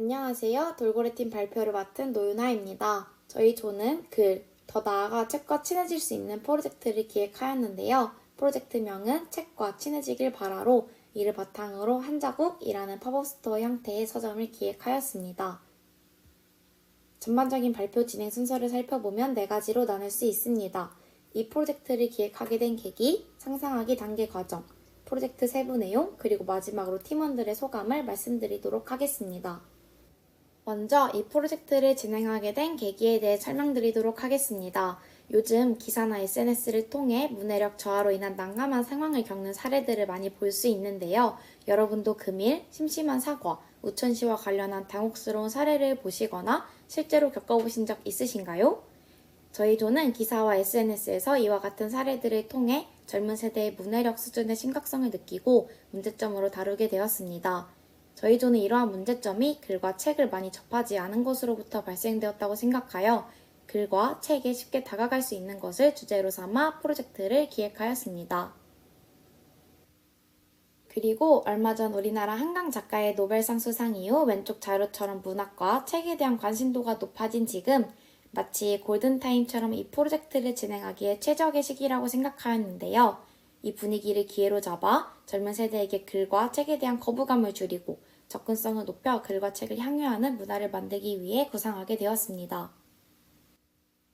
안녕하세요. 돌고래팀 발표를 맡은 노윤아입니다. 저희 조는 더 나아가 책과 친해질 수 있는 프로젝트를 기획하였는데요. 프로젝트명은 책과 친해지길 바라로 이를 바탕으로 한 자국이라는 팝업 스토어 형태의 서점을 기획하였습니다. 전반적인 발표 진행 순서를 살펴보면 4가지로 나눌 수 있습니다. 이 프로젝트를 기획하게 된 계기, 상상하기 단계 과정, 프로젝트 세부 내용, 그리고 마지막으로 팀원들의 소감을 말씀드리도록 하겠습니다. 먼저 이 프로젝트를 진행하게 된 계기에 대해 설명드리도록 하겠습니다. 요즘 기사나 SNS를 통해 문해력 저하로 인한 난감한 상황을 겪는 사례들을 많이 볼 수 있는데요. 여러분도 금일 심심한 사과, 우천시와 관련한 당혹스러운 사례를 보시거나 실제로 겪어보신 적 있으신가요? 저희 조는 기사와 SNS에서 이와 같은 사례들을 통해 젊은 세대의 문해력 수준의 심각성을 느끼고 문제점으로 다루게 되었습니다. 저희 조는 이러한 문제점이 글과 책을 많이 접하지 않은 것으로부터 발생되었다고 생각하여 글과 책에 쉽게 다가갈 수 있는 것을 주제로 삼아 프로젝트를 기획하였습니다. 그리고 얼마 전 우리나라 한강 작가의 노벨상 수상 이후 왼쪽 자료처럼 문학과 책에 대한 관심도가 높아진 지금 마치 골든타임처럼 이 프로젝트를 진행하기에 최적의 시기라고 생각하였는데요. 이 분위기를 기회로 잡아 젊은 세대에게 글과 책에 대한 거부감을 줄이고 접근성을 높여 글과 책을 향유하는 문화를 만들기 위해 구상하게 되었습니다.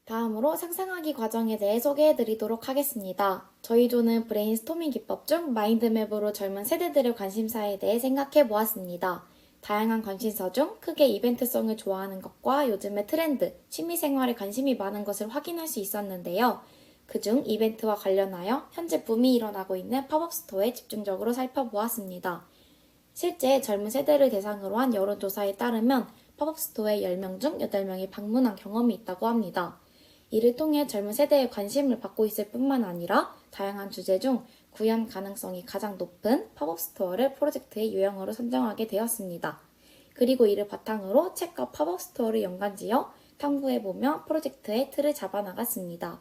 다음으로 상상하기 과정에 대해 소개해드리도록 하겠습니다. 저희 조는 브레인스토밍 기법 중 마인드맵으로 젊은 세대들의 관심사에 대해 생각해 보았습니다. 다양한 관심사 중 크게 이벤트성을 좋아하는 것과 요즘의 트렌드, 취미생활에 관심이 많은 것을 확인할 수 있었는데요. 그중 이벤트와 관련하여 현재 붐이 일어나고 있는 팝업 스토어에 집중적으로 살펴보았습니다. 실제 젊은 세대를 대상으로 한 여론조사에 따르면 팝업 스토어에 10명 중 8명이 방문한 경험이 있다고 합니다. 이를 통해 젊은 세대의 관심을 받고 있을 뿐만 아니라 다양한 주제 중 구현 가능성이 가장 높은 팝업 스토어를 프로젝트의 유형으로 선정하게 되었습니다. 그리고 이를 바탕으로 책과 팝업 스토어를 연관지어 탐구해보며 프로젝트의 틀을 잡아나갔습니다.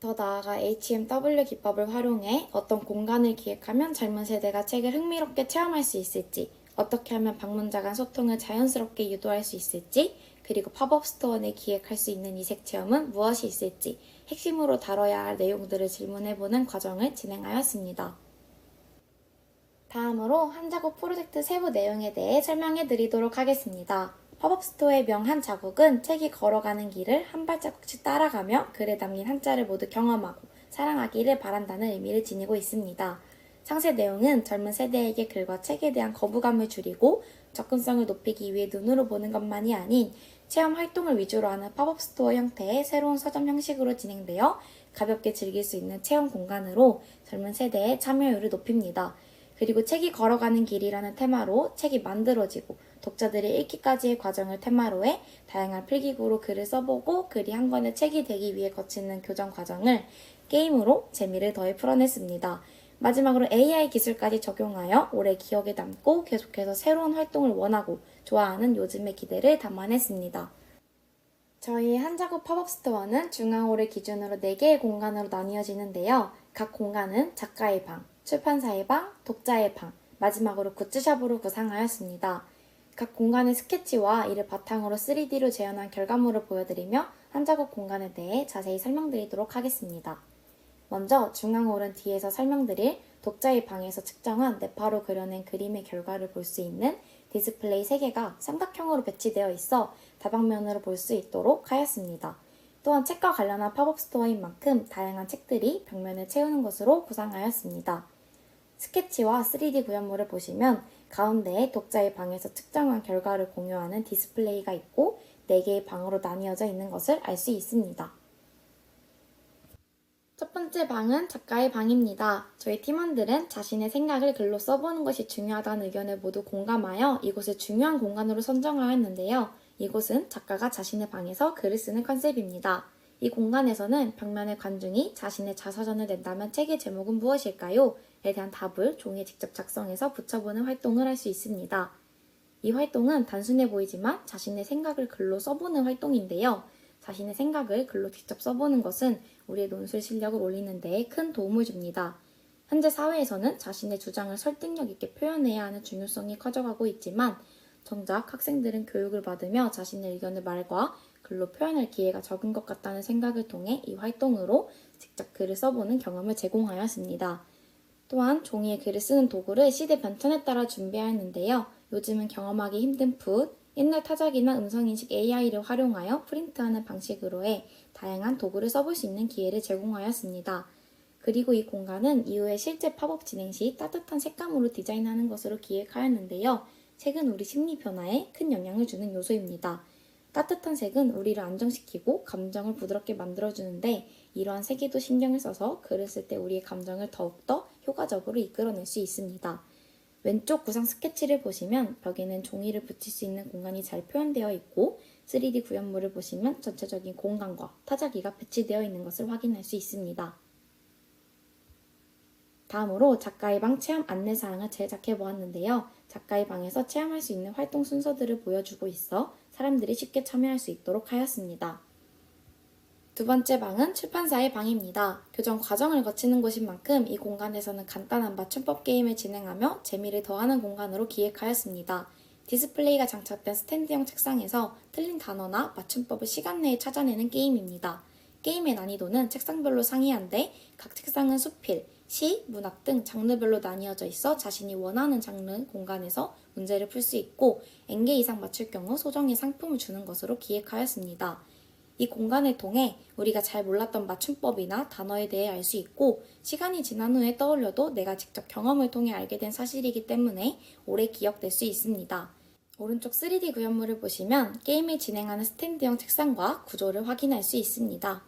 더 나아가 HMW 기법을 활용해 어떤 공간을 기획하면 젊은 세대가 책을 흥미롭게 체험할 수 있을지, 어떻게 하면 방문자 간 소통을 자연스럽게 유도할 수 있을지, 그리고 팝업 스토어 내 기획할 수 있는 이색 체험은 무엇이 있을지 핵심으로 다뤄야 할 내용들을 질문해보는 과정을 진행하였습니다. 다음으로 한 자국 프로젝트 세부 내용에 대해 설명해 드리도록 하겠습니다. 팝업 스토어의 명 한 자국은 책이 걸어가는 길을 한 발자국씩 따라가며 글에 담긴 한자를 모두 경험하고 사랑하기를 바란다는 의미를 지니고 있습니다. 상세 내용은 젊은 세대에게 글과 책에 대한 거부감을 줄이고 접근성을 높이기 위해 눈으로 보는 것만이 아닌 체험 활동을 위주로 하는 팝업 스토어 형태의 새로운 서점 형식으로 진행되어 가볍게 즐길 수 있는 체험 공간으로 젊은 세대의 참여율을 높입니다. 그리고 책이 걸어가는 길이라는 테마로 책이 만들어지고 독자들이 읽기까지의 과정을 테마로 해 다양한 필기구로 글을 써보고 글이 한 권의 책이 되기 위해 거치는 교정 과정을 게임으로 재미를 더해 풀어냈습니다. 마지막으로 AI 기술까지 적용하여 오래 기억에 남고 계속해서 새로운 활동을 원하고 좋아하는 요즘의 기대를 담아냈습니다. 저희 한자국 팝업 스토어는 중앙홀을 기준으로 4개의 공간으로 나뉘어지는데요. 각 공간은 작가의 방, 출판사의 방, 독자의 방, 마지막으로 굿즈샵으로 구상하였습니다. 각 공간의 스케치와 이를 바탕으로 3D로 재현한 결과물을 보여드리며 한자국 공간에 대해 자세히 설명드리도록 하겠습니다. 먼저 중앙홀은 뒤에서 설명드릴 독자의 방에서 측정한 네파로 그려낸 그림의 결과를 볼 수 있는 디스플레이 3개가 삼각형으로 배치되어 있어 다방면으로 볼 수 있도록 하였습니다. 또한 책과 관련한 팝업 스토어인 만큼 다양한 책들이 벽면을 채우는 것으로 구상하였습니다. 스케치와 3D 구현물을 보시면 가운데에 독자의 방에서 측정한 결과를 공유하는 디스플레이가 있고 4개의 방으로 나뉘어져 있는 것을 알 수 있습니다. 첫 번째 방은 작가의 방입니다. 저희 팀원들은 자신의 생각을 글로 써보는 것이 중요하다는 의견을 모두 공감하여 이곳을 중요한 공간으로 선정하였는데요. 이곳은 작가가 자신의 방에서 글을 쓰는 컨셉입니다. 이 공간에서는 벽면의 관중이 자신의 자서전을 낸다면 책의 제목은 무엇일까요? 에 대한 답을 종이에 직접 작성해서 붙여보는 활동을 할 수 있습니다. 이 활동은 단순해 보이지만 자신의 생각을 글로 써보는 활동인데요. 자신의 생각을 글로 직접 써보는 것은 우리의 논술 실력을 올리는 데에 큰 도움을 줍니다. 현재 사회에서는 자신의 주장을 설득력 있게 표현해야 하는 중요성이 커져가고 있지만 정작 학생들은 교육을 받으며 자신의 의견을 말과 글로 표현할 기회가 적은 것 같다는 생각을 통해 이 활동으로 직접 글을 써보는 경험을 제공하였습니다. 또한 종이에 글을 쓰는 도구를 시대 변천에 따라 준비하였는데요. 요즘은 경험하기 힘든 풋, 옛날 타자기나 음성인식 AI를 활용하여 프린트하는 방식으로 해 다양한 도구를 써볼 수 있는 기회를 제공하였습니다. 그리고 이 공간은 이후에 실제 팝업 진행 시 따뜻한 색감으로 디자인하는 것으로 기획하였는데요. 색은 우리 심리 변화에 큰 영향을 주는 요소입니다. 따뜻한 색은 우리를 안정시키고 감정을 부드럽게 만들어주는데 이러한 색에도 신경을 써서 글을 쓸 때 우리의 감정을 더욱더 효과적으로 이끌어낼 수 있습니다. 왼쪽 구상 스케치를 보시면 벽에는 종이를 붙일 수 있는 공간이 잘 표현되어 있고 3D 구현물을 보시면 전체적인 공간과 타자기가 배치되어 있는 것을 확인할 수 있습니다. 다음으로 작가의 방 체험 안내사항을 제작해 보았는데요. 작가의 방에서 체험할 수 있는 활동 순서들을 보여주고 있어 사람들이 쉽게 참여할 수 있도록 하였습니다. 두 번째 방은 출판사의 방입니다. 교정 과정을 거치는 곳인 만큼 이 공간에서는 간단한 맞춤법 게임을 진행하며 재미를 더하는 공간으로 기획하였습니다. 디스플레이가 장착된 스탠드형 책상에서 틀린 단어나 맞춤법을 시간 내에 찾아내는 게임입니다. 게임의 난이도는 책상별로 상이한데 각 책상은 수필, 시, 문학 등 장르별로 나뉘어져 있어 자신이 원하는 장르 공간에서 문제를 풀 수 있고 N개 이상 맞출 경우 소정의 상품을 주는 것으로 기획하였습니다. 이 공간을 통해 우리가 잘 몰랐던 맞춤법이나 단어에 대해 알 수 있고 시간이 지난 후에 떠올려도 내가 직접 경험을 통해 알게 된 사실이기 때문에 오래 기억될 수 있습니다. 오른쪽 3D 구현물을 보시면 게임을 진행하는 스탠드형 책상과 구조를 확인할 수 있습니다.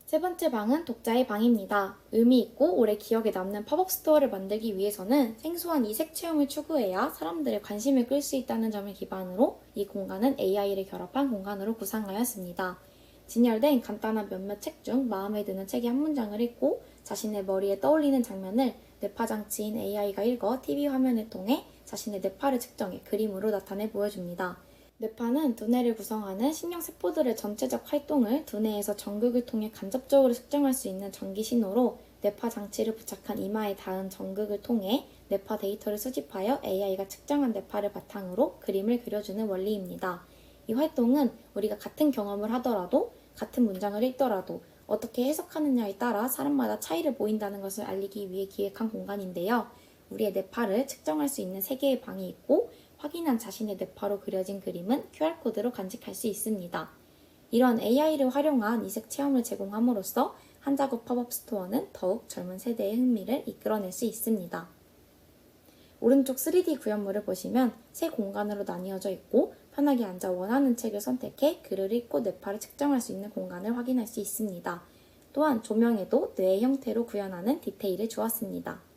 세 번째 방은 독자의 방입니다. 의미 있고 오래 기억에 남는 팝업 스토어를 만들기 위해서는 생소한 이색 체험을 추구해야 사람들의 관심을 끌 수 있다는 점을 기반으로 이 공간은 AI를 결합한 공간으로 구상하였습니다. 진열된 간단한 몇몇 책 중 마음에 드는 책의 한 문장을 읽고 자신의 머리에 떠올리는 장면을 뇌파 장치인 AI가 읽어 TV 화면을 통해 자신의 뇌파를 측정해 그림으로 나타내 보여줍니다. 뇌파는 두뇌를 구성하는 신경세포들의 전체적 활동을 두뇌에서 전극을 통해 간접적으로 측정할 수 있는 전기 신호로 뇌파 장치를 부착한 이마에 닿은 전극을 통해 뇌파 데이터를 수집하여 AI가 측정한 뇌파를 바탕으로 그림을 그려주는 원리입니다. 이 활동은 우리가 같은 경험을 하더라도 같은 문장을 읽더라도 어떻게 해석하느냐에 따라 사람마다 차이를 보인다는 것을 알리기 위해 기획한 공간인데요. 우리의 뇌파를 측정할 수 있는 3개의 방이 있고 확인한 자신의 뇌파로 그려진 그림은 QR코드로 간직할 수 있습니다. 이런 AI를 활용한 이색 체험을 제공함으로써 한자구 팝업 스토어는 더욱 젊은 세대의 흥미를 이끌어낼 수 있습니다. 오른쪽 3D 구현물을 보시면 세 공간으로 나뉘어져 있고 편하게 앉아 원하는 책을 선택해 글을 읽고 뇌파를 측정할 수 있는 공간을 확인할 수 있습니다. 또한 조명에도 뇌의 형태로 구현하는 디테일을 주었습니다.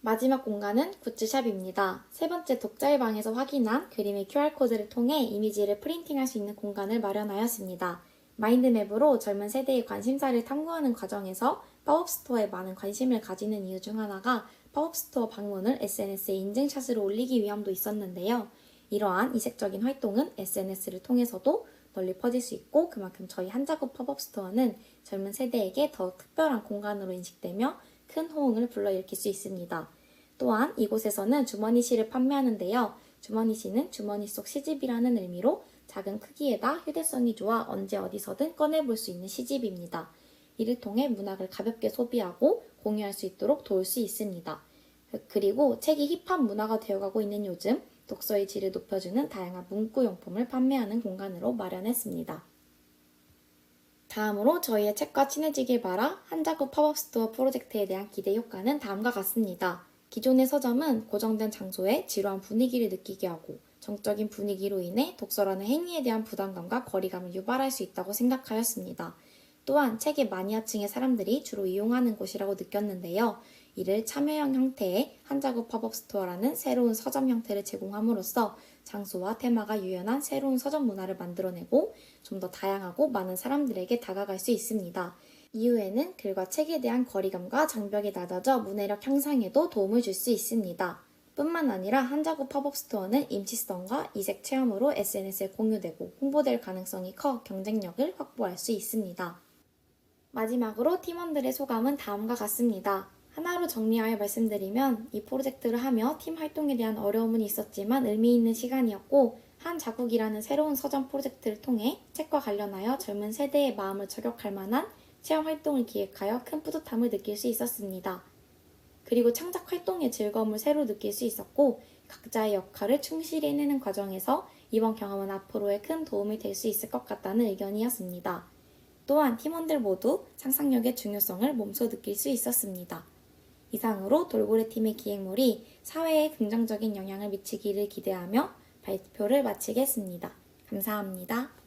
마지막 공간은 굿즈샵입니다. 세 번째 독자의 방에서 확인한 그림의 QR코드를 통해 이미지를 프린팅할 수 있는 공간을 마련하였습니다. 마인드맵으로 젊은 세대의 관심사를 탐구하는 과정에서 팝업스토어에 많은 관심을 가지는 이유 중 하나가 팝업스토어 방문을 SNS에 인증샷으로 올리기 위함도 있었는데요. 이러한 이색적인 활동은 SNS를 통해서도 널리 퍼질 수 있고 그만큼 저희 한자구 팝업스토어는 젊은 세대에게 더욱 특별한 공간으로 인식되며 큰 호응을 불러일으킬 수 있습니다. 또한 이곳에서는 주머니시를 판매하는데요. 주머니시는 주머니 속 시집이라는 의미로 작은 크기에다 휴대성이 좋아 언제 어디서든 꺼내볼 수 있는 시집입니다. 이를 통해 문학을 가볍게 소비하고 공유할 수 있도록 도울 수 있습니다. 그리고 책이 힙한 문화가 되어가고 있는 요즘 독서의 질을 높여주는 다양한 문구용품을 판매하는 공간으로 마련했습니다. 다음으로 저희의 책과 친해지길 바라 한자구 팝업 스토어 프로젝트에 대한 기대 효과는 다음과 같습니다. 기존의 서점은 고정된 장소에 지루한 분위기를 느끼게 하고 정적인 분위기로 인해 독서라는 행위에 대한 부담감과 거리감을 유발할 수 있다고 생각하였습니다. 또한 책의 마니아층의 사람들이 주로 이용하는 곳이라고 느꼈는데요. 이를 참여형 형태의 한자구 팝업 스토어라는 새로운 서점 형태를 제공함으로써 장소와 테마가 유연한 새로운 서점 문화를 만들어내고 좀 더 다양하고 많은 사람들에게 다가갈 수 있습니다. 이후에는 글과 책에 대한 거리감과 장벽이 낮아져 문해력 향상에도 도움을 줄 수 있습니다. 뿐만 아니라 한자구 팝업 스토어는 임시성과 이색 체험으로 SNS에 공유되고 홍보될 가능성이 커 경쟁력을 확보할 수 있습니다. 마지막으로 팀원들의 소감은 다음과 같습니다. 하나로 정리하여 말씀드리면 이 프로젝트를 하며 팀 활동에 대한 어려움은 있었지만 의미 있는 시간이었고 한 자국이라는 새로운 서점 프로젝트를 통해 책과 관련하여 젊은 세대의 마음을 저격할 만한 체험 활동을 기획하여 큰 뿌듯함을 느낄 수 있었습니다. 그리고 창작 활동의 즐거움을 새로 느낄 수 있었고 각자의 역할을 충실히 해내는 과정에서 이번 경험은 앞으로의 큰 도움이 될 수 있을 것 같다는 의견이었습니다. 또한 팀원들 모두 상상력의 중요성을 몸소 느낄 수 있었습니다. 이상으로 돌고래 팀의 기획물이 사회에 긍정적인 영향을 미치기를 기대하며 발표를 마치겠습니다. 감사합니다.